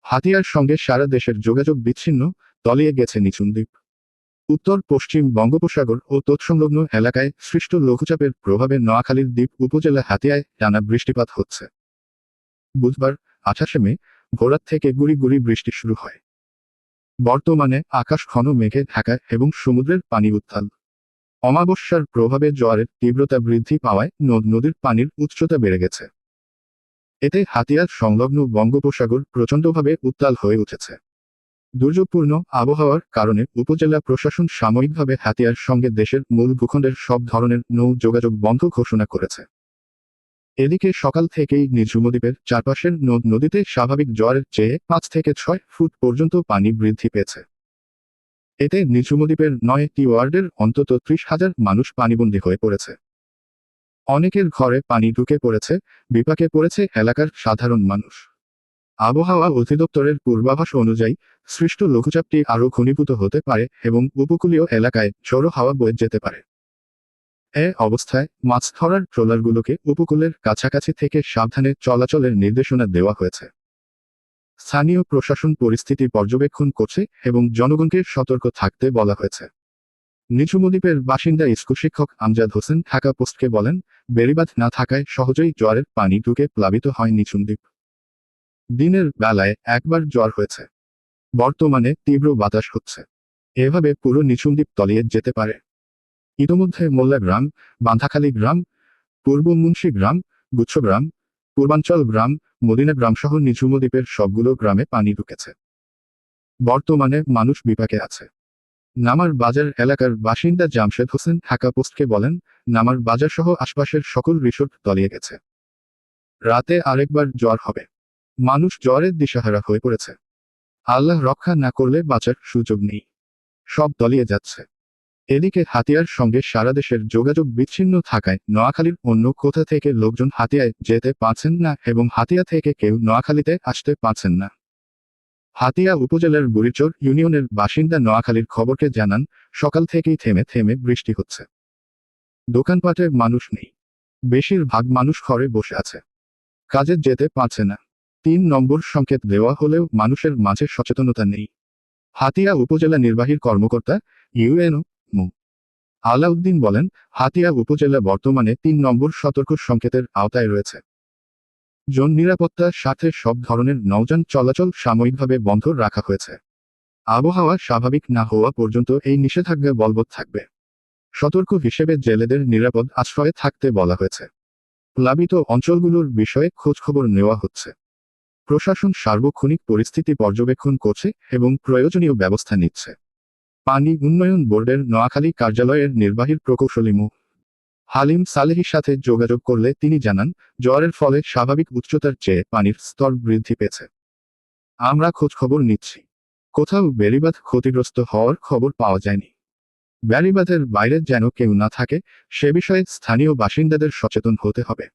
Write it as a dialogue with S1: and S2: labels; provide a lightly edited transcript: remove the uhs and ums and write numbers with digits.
S1: হাতিয়ার সঙ্গে সারা দেশের যোগাযোগ বিচ্ছিন্ন, তলিয়ে গেছে নিঝুম দ্বীপ। উত্তর পশ্চিম বঙ্গোপসাগর ও তৎসংলগ্ন এলাকায় সৃষ্ট লঘুচাপের প্রভাবে নোয়াখালীর দ্বীপ উপজেলা হাতিয়ায় টানা বৃষ্টিপাত হচ্ছে। বুধবার 28 মে ভোররাত থেকে গুঁড়ি গুঁড়ি বৃষ্টি শুরু হয়। বর্তমানে আকাশ ঘন মেঘে ঢাকা এবং সমুদ্রের পানি উত্তাল। অমাবস্যার প্রভাবে জোয়ারের তীব্রতা বৃদ্ধি পাওয়ায় নদ নদীর পানির উচ্চতা বেড়ে গেছে। এতে হাতিয়ার সংলগ্ন বঙ্গোপসাগর প্রচণ্ডভাবে উত্তাল হয়ে উঠেছে। দুর্যোগপূর্ণ আবহাওয়ার কারণে উপজেলা প্রশাসন সাময়িকভাবে হাতিয়ার সঙ্গে দেশের মূল ভূখণ্ডের সব ধরনের নৌ যোগাযোগ বন্ধ ঘোষণা করেছে। এদিকে সকাল থেকেই নিঝুম দ্বীপের চারপাশের নদ নদীতে স্বাভাবিক জোয়ারের চেয়ে 5 থেকে 6 ফুট পর্যন্ত পানি বৃদ্ধি পেয়েছে। এতে নিঝুম দ্বীপের 9টি ওয়ার্ডের অন্তত 30,000 মানুষ পানিবন্দী হয়ে পড়েছে। অনেকের ঘরে পানি ঢুকে পড়েছে, বিপাকে পড়েছে এলাকার সাধারণ মানুষ। আবহাওয়া অধিদপ্তরের পূর্বাভাস অনুযায়ী সৃষ্ট লঘুচাপটি আরও ঘনীভূত হতে পারে এবং উপকূলীয় এলাকায় ঝোড়ো হাওয়া বয়ে যেতে পারে। এ অবস্থায় মাছ ধরার ট্রলারগুলোকে উপকূলের কাছাকাছি থেকে সাবধানে চলাচলের নির্দেশনা দেওয়া হয়েছে। স্থানীয় প্রশাসন পরিস্থিতি পর্যবেক্ষণ করছে এবং জনগণকে সতর্ক থাকতে বলা হয়েছে। নিঝুম দ্বীপের বাসিন্দা স্কুল শিক্ষক আমজাদ হোসেন ঢাকা পোস্টকে বলেন, বেড়িবাঁধ না থাকায় সহজেই জোয়ারের পানি ঢুকে প্লাবিত হয় নিঝুম দ্বীপ। দিনের বেলায় একবার জ্বর হয়েছে। বর্তমানে তীব্র বাতাস হচ্ছে। এভাবে পুরো নিঝুম দ্বীপ তলিয়ে যেতে পারে। ইতোমধ্যে মোল্লা গ্রাম, বাঁধাখালী গ্রাম, পূর্ব মুন্সি গ্রাম, গুচ্ছ গ্রাম, পূর্বাঞ্চল গ্রাম, মদিনা গ্রাম সহ নিঝুম দ্বীপের সবগুলো গ্রামে পানি ঢুকেছে। বর্তমানে মানুষ বিপাকে আছে। নামার বাজার এলাকার বাসিন্দা জামশেদ হোসেন ঢাকা পোস্টকে বলেন, নামার বাজার সহ আশপাশের সকল রিসোর্ট তলিয়ে গেছে। রাতে আরেকবার জ্বর হবে। মানুষ জ্বরের দিশাহারা হয়ে পড়েছে। আল্লাহ রক্ষা না করলে বাঁচার সুযোগ নেই। সব তলিয়ে যাচ্ছে। এদিকে হাতিয়ার সঙ্গে সারা দেশের যোগাযোগ বিচ্ছিন্ন থাকায় নোয়াখালীর অন্য কোথা থেকে লোকজন হাতিয়ায় যেতে পারছেন না এবং হাতিয়া থেকে কেউ নোয়াখালীতে আসতে পারছেন না। হাতিয়া উপজেলার বুড়িচর ইউনিয়নের বাসিন্দা নোয়াখালীর খবরকে জানান, সকাল থেকেই থেমে থেমে বৃষ্টি হচ্ছে। দোকানপাটে মানুষ নেই। বেশিরভাগ মানুষ ঘরে বসে আছে। কাজে যেতে পারছে না। 3 নম্বর সংকেত দেওয়া হলেও মানুষের মাঝে সচেতনতা নেই। হাতিয়া উপজেলা নির্বাহী কর্মকর্তা ইউএনও মো. আলাউদ্দিন বলেন, হাতিয়া উপজেলা বর্তমানে 3 নম্বর সতর্ক সংকেতের আওতায় রয়েছে। নিরাপত্তার সাথে সব ধরনের নৌযান চলাচল সাময়িকভাবে বন্ধ রাখা হয়েছে। আবহাওয়া স্বাভাবিক না হওয়া পর্যন্ত এই নিষেধাজ্ঞা বলবৎ থাকবে। সতর্ক হিসেবে জেলেদের নিরাপদ আশ্রয়ে থাকতে বলা হয়েছে। প্লাবিত অঞ্চলগুলোর বিষয়ে খোঁজখবর নেওয়া হচ্ছে। প্রশাসন সার্বক্ষণিক পরিস্থিতি পর্যবেক্ষণ করছে এবং প্রয়োজনীয় ব্যবস্থা নিচ্ছে। পানি উন্নয়ন বোর্ডের নোয়াখালী কার্যালয়ের নির্বাহী প্রকৌশলী মো. হালিম সালেহীর সাথে যোগাযোগ করলে তিনি জানান, জ্বরের ফলে স্বাভাবিক উচ্চতার চেয়ে পানির স্তর বৃদ্ধি পেয়েছে। আমরা খোঁজখবর নিচ্ছি। কোথাও বেড়িবাঁধ ক্ষতিগ্রস্ত হওয়ার খবর পাওয়া যায়নি। বেড়িবাঁধের বাইরে যেন কেউ না থাকে, সে বিষয়ে স্থানীয় বাসিন্দাদের সচেতন হতে হবে।